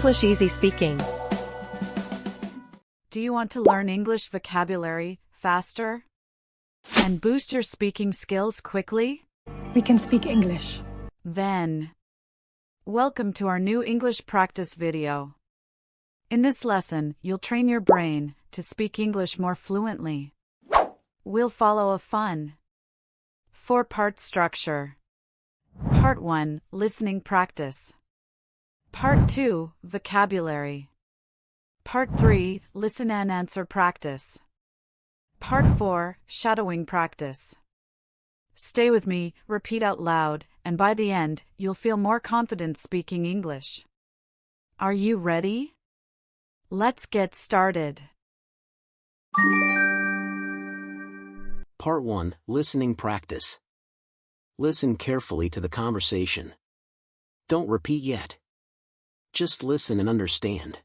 English Easy Speaking. Do you want to learn English vocabulary faster and boost your speaking skills quickly? We can speak English. Then, welcome to our new English practice video. In this lesson, you'll train your brain to speak English more fluently. We'll follow a fun, 4-part structure. Part 1, listening practice. Part 2, vocabulary. Part 3, listen and answer practice. Part 4, shadowing practice. Stay with me, repeat out loud, and by the end, you'll feel more confident speaking English. Are you ready? Let's get started. Part 1, listening practice. Listen carefully to the conversation. Don't repeat yet. Just listen and understand.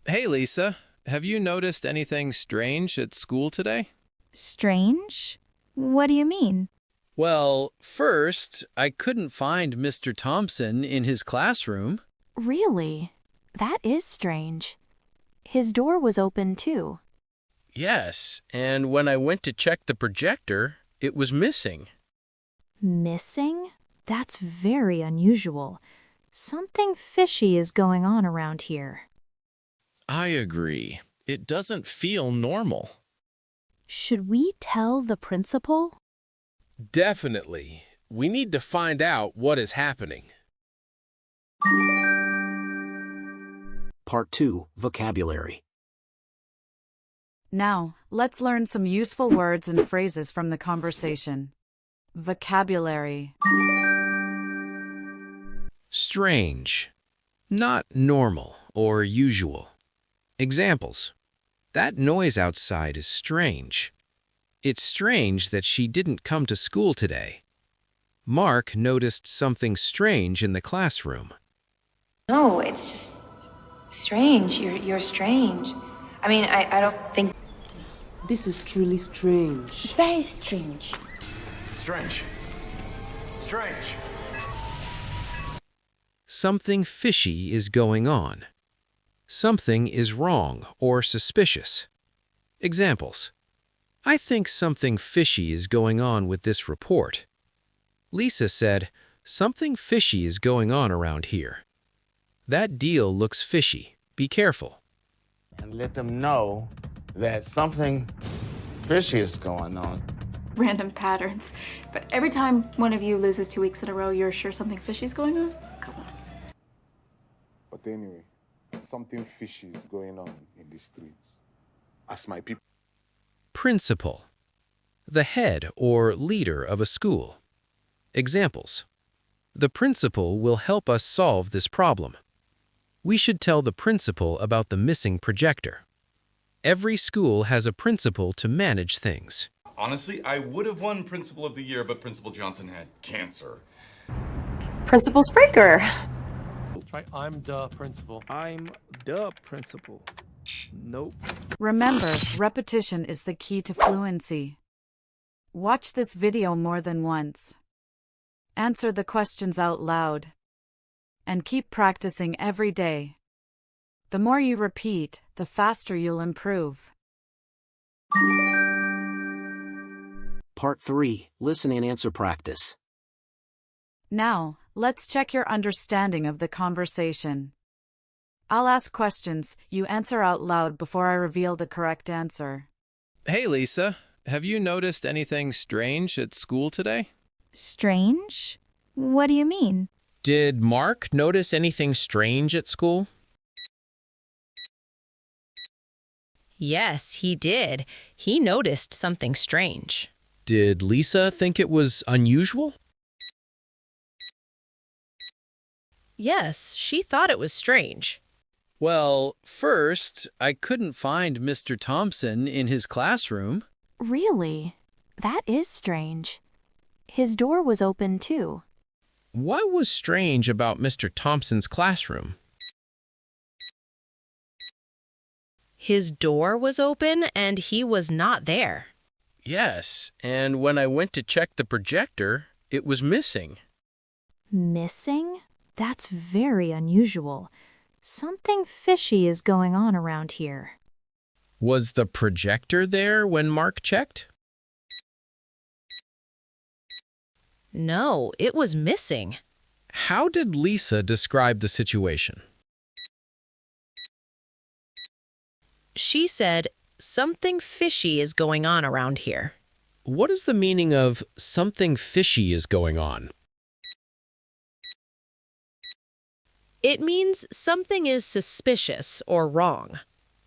Hey Lisa, have you noticed anything strange at school today? Strange? What do you mean? Well, first, I couldn't find Mr. Thompson in his classroom. Really? That is strange. His door was open too. Yes, and when I went to check the projector, it was missing. Missing? That's very unusual. Something fishy is going on around here. I agree. It doesn't feel normal. Should we tell the principal? Definitely. We need to find out what is happening. Part 2, vocabulary. Now, let's learn some useful words and phrases from the conversation. Vocabulary. Strange. Not normal or usual. Examples. That noise outside is strange. It's strange that she didn't come to school today. Mark noticed something strange in the classroom. No, it's just strange. You're strange. I mean, I don't think... This is truly strange. Very strange. Strange. Strange. Something fishy is going on. Something is wrong or suspicious. Examples. I think something fishy is going on with this report. Lisa said, something fishy is going on around here. That deal looks fishy. Be careful. And let them know that something fishy is going on. Random patterns. But every time one of you loses 2 weeks in a row, you're sure something fishy is going on? Come on. But anyway, something fishy is going on in the streets. As my people. Principal. The head or leader of a school. Examples. The principal will help us solve this problem. We should tell the principal about the missing projector. Every school has a principal to manage things. Honestly, I would have won Principal of the Year, but Principal Johnson had cancer. Principal Spraker. Try I'm the principal. I'm the principal. Nope. Remember, repetition is the key to fluency. Watch this video more than once. Answer the questions out loud. And keep practicing every day. The more you repeat, the faster you'll improve. Part 3, listen and answer practice. Now, let's check your understanding of the conversation. I'll ask questions, you answer out loud before I reveal the correct answer. Hey Lisa, have you noticed anything strange at school today? Strange? What do you mean? Did Mark notice anything strange at school? Yes, he did. He noticed something strange. Did Lisa think it was unusual? Yes, she thought it was strange. Well, first, I couldn't find Mr. Thompson in his classroom. Really? That is strange. His door was open too. What was strange about Mr. Thompson's classroom? His door was open and he was not there. Yes, and when I went to check the projector, it was missing. Missing? That's very unusual. Something fishy is going on around here. Was the projector there when Mark checked? No, it was missing. How did Lisa describe the situation? She said, something fishy is going on around here. What is the meaning of something fishy is going on? It means something is suspicious or wrong.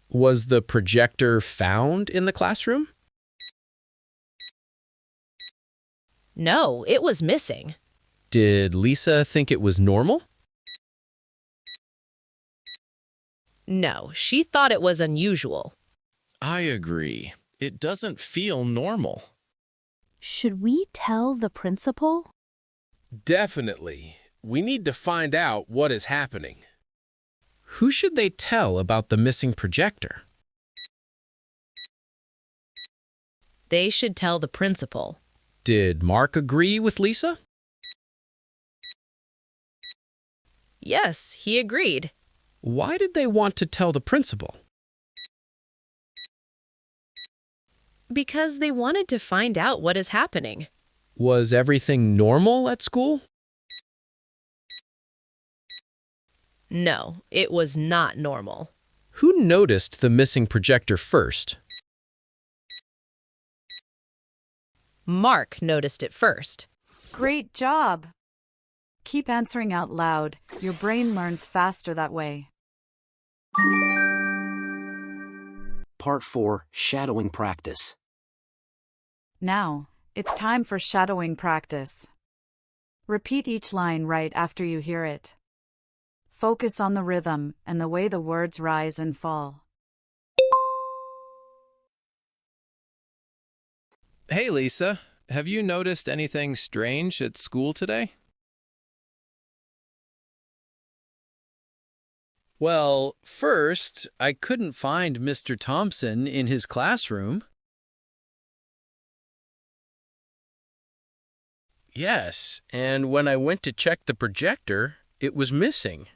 Was the projector found in the classroom? No, it was missing. Did Lisa think it was normal? No, she thought it was unusual. I agree. It doesn't feel normal. Should we tell the principal? Definitely. We need to find out what is happening. Who should they tell about the missing projector? They should tell the principal. Did Mark agree with Lisa? Yes, he agreed. Why did they want to tell the principal? Because they wanted to find out what is happening. Was everything normal at school? No, it was not normal. Who noticed the missing projector first? Mark noticed it first. Great job! Keep answering out loud. Your brain learns faster that way. Part 4, Shadowing Practice. Now, it's time for shadowing practice. Repeat each line right after you hear it. Focus on the rhythm and the way the words rise and fall. Hey, Lisa. Have you noticed anything strange at school today? Well, first, I couldn't find Mr. Thompson in his classroom. Yes, and when I went to check the projector, it was missing.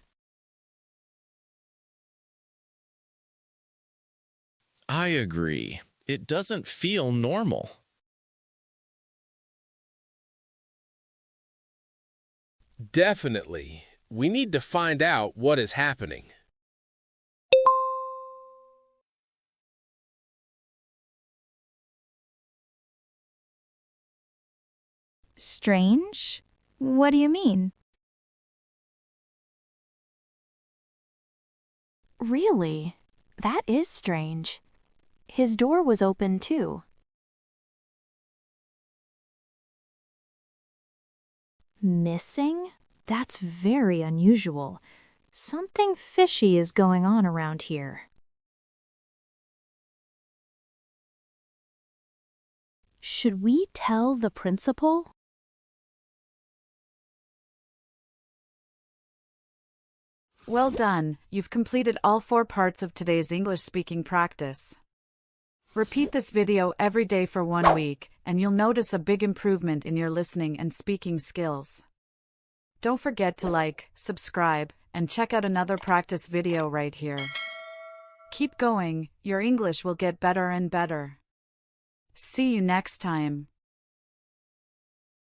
I agree. It doesn't feel normal. Definitely. We need to find out what is happening. Strange? What do you mean? Really? That is strange. His door was open too. Missing? That's very unusual. Something fishy is going on around here. Should we tell the principal? Well done, you've completed all 4 parts of today's English speaking practice. Repeat this video every day for 1 week, and you'll notice a big improvement in your listening and speaking skills. Don't forget to like, subscribe, and check out another practice video right here. Keep going, your English will get better and better. See you next time.